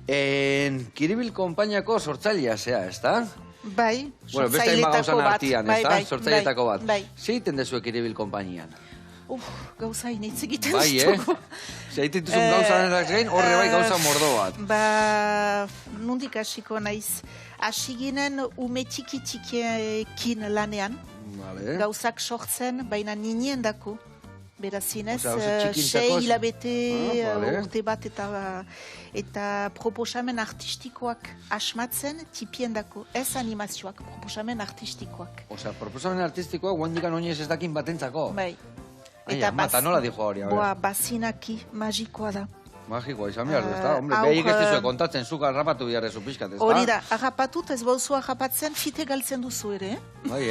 Kiribil konpainiako sortzailea zea, ez da? Bai, sortzailetako bat. Sortzailetako bat. Bai. Zeiten dezue Kiribil konpainian? Gauza initz egiten bai, ditugu. Zeiten duzun gauza gain, horre bai gauza mordo bat. Nondik hasiko naiz. Hasi ginen ume txiki-txikiekin lanean. Gauzak sortzen, baina ninien dako. Beraz zinez, 6 hilabete, urte bat eta proposamen artistikoak asmatzen tipien dako. Ez animazioak, proposamen artistikoak. Proposamen artistikoak guandikan oinez ez dakin batentzako. Bai. Eta nola dijo hori? Bazinaki magikoa da. Magikoa izan behar du, ez da? Hombre, behik ez dizue kontatzen, zuk harrapatu biharrezu pixkat, ez da? Hori da, harrapatut ez bauzu harrapatzen, fite galtzen duzu ere. Bai,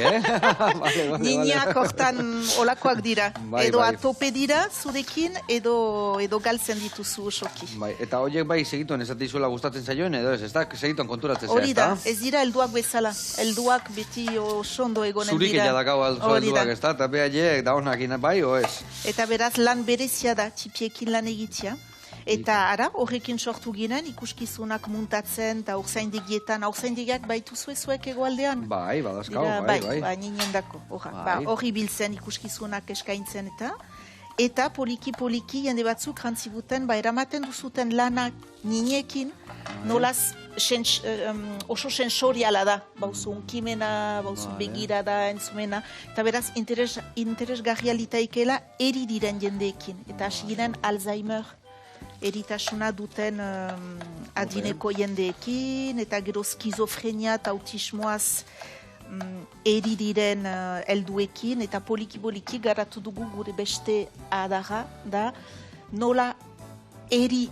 Nineak hortan olakoak dira. Edo atope dira zurekin, edo galtzen dituzu osoki. Eta horiek bai segituen ez izuela gustatzen zaioen, edo ez da? Segituen konturatzen zea, ez da? Hori da, ez dira helduak bezala. Helduak beti osondo egonen dira. Zurik ella dakau helduak, ez da? Eta behaiek da honak bai, o ez? Eta beraz lan berezia da, tipiekin lan egitea. Eta ara, horrekin sortu ginen, ikuskizunak muntatzen, eta aurzaindigietan, aurzaindigiak baitu zuezuek egoaldean. Bai, badazkau, bai. Bai, ninen dako. Horri biltzen ikuskizunak eskaintzen eta poliki-poliki jende batzuk rantzibuten, eramaten duzuten lanak ninekin, nolaz oso sensoriala da, bauzu unkimena, bauzu begirada, entzumena, eta beraz interesgarria litaikela eri diren jendeekin, eta hasi ginen Alzheimer, eritasuna duten adineko jendeekin, eta gero skizofrenia eta autismoaz eri diren helduekin, eta poliki-poliki garatu dugu gure beste adarra da, nola eri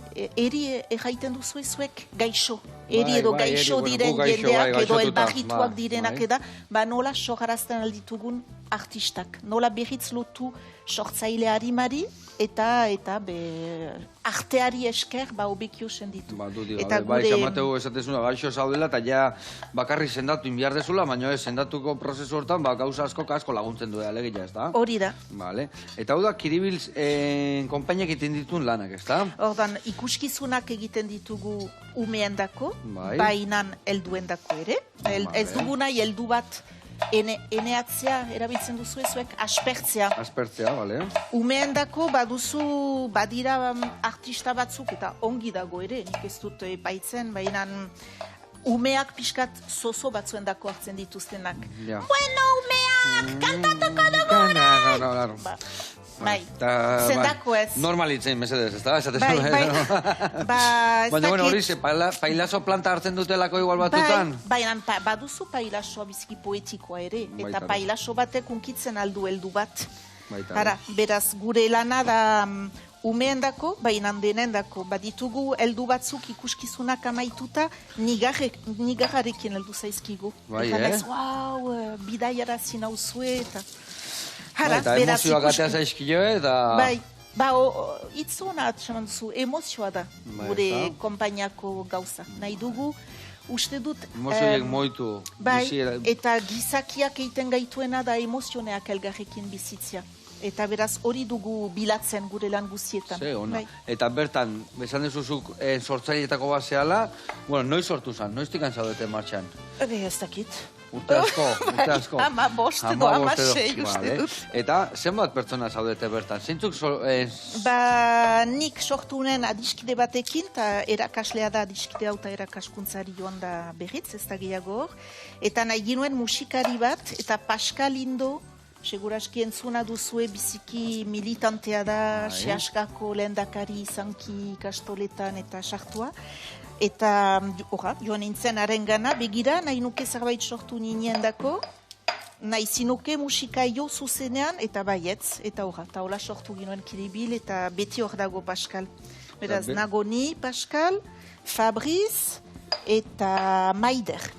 erraiten duzu ezuek gaixo. Eri edo gaixo diren jendeak edo elbarrituak direnak eda, nola sogarazten alditugun artistak. Nola berriz lotu sortzaile harimari eta arteari esker hobekio senditu. Bai, zamateu esatezuna gaixo zaudela eta ja bakarri sendatu inbiar dezula, baina ez sendatuko prozesu hortan gauza asko laguntzen du alegia, ez da? Hori da. Eta hau da, Kiribil konpainiak egiten dituen lanak, ez da? Ordan, ikuskizunak egiten ditugu umeen dako, bainan helduen dako ere. Ez duguna heldu bat eneatzea erabiltzen duzu ezuek, aspertzea. Aspertzea, bale. Umeen dako baduzu badira artista batzuk eta ongi dago ere, nik ez dut baitzen, baina umeak pixkat zozo batzuen dako hartzen dituztenak. Bueno, umeak, kantatuko dugu orain! Bai, zendako ez. Normalitzen, mesedez, ez da? Bai. Baina, hori, pailazo planta hartzen dutelako igual batutan? Baina, baduzu pailazoa biziki poetikoa ere, eta pailazo batek unkitzen aldu heldu bat. Beraz, gure lana da umeendako, baina denendako, baditugu heldu batzuk ikuskizunak amaituta, nigarrarekin heldu zaizkigu. Eta naiz, bidaiara zinauzue, eta... Eta emozioak atea zaizkio, eta... Bai, itzuna atxaman duzu, emozioa da, gure konpainiako gauza. Nahi dugu, uste dut... Emozioiek moitu. Bai, eta gizakiak egiten gaituena da emozioneak elgarrekin bizitzia. Eta beraz hori dugu bilatzen gure lan guzietan. Eta bertan, besan dezuzuk sortzailetako bat zehala, noiz sortu zen, noiztik zaudete martxan? Ez dakit. Urte asko. Ama bost edo, ama sei uste dut. Eta zenbat pertsona zaudete bertan? Zeintzuk... Nik sortu unen adiskide batekin, eta erakaslea da adiskide hau eta erakaskuntzari joan da berriz, ez da gehiago hor. Eta nahi ginuen musikari bat, eta Pascal Indo, seguraski entzuna duzue biziki militantea da, Sehaskako lehendakari izanki kastoletan eta sartua. Eta, joan nintzen arengana, begira, nahi nuke zerbait sortu ninen dako, nahi zinuke musika jo zuzenean, eta baietz, eta hola sortu ginoen Kiribil, eta beti hor dago Pascal. Beraz, nago ni, Pascal, Fabriz, eta Maider.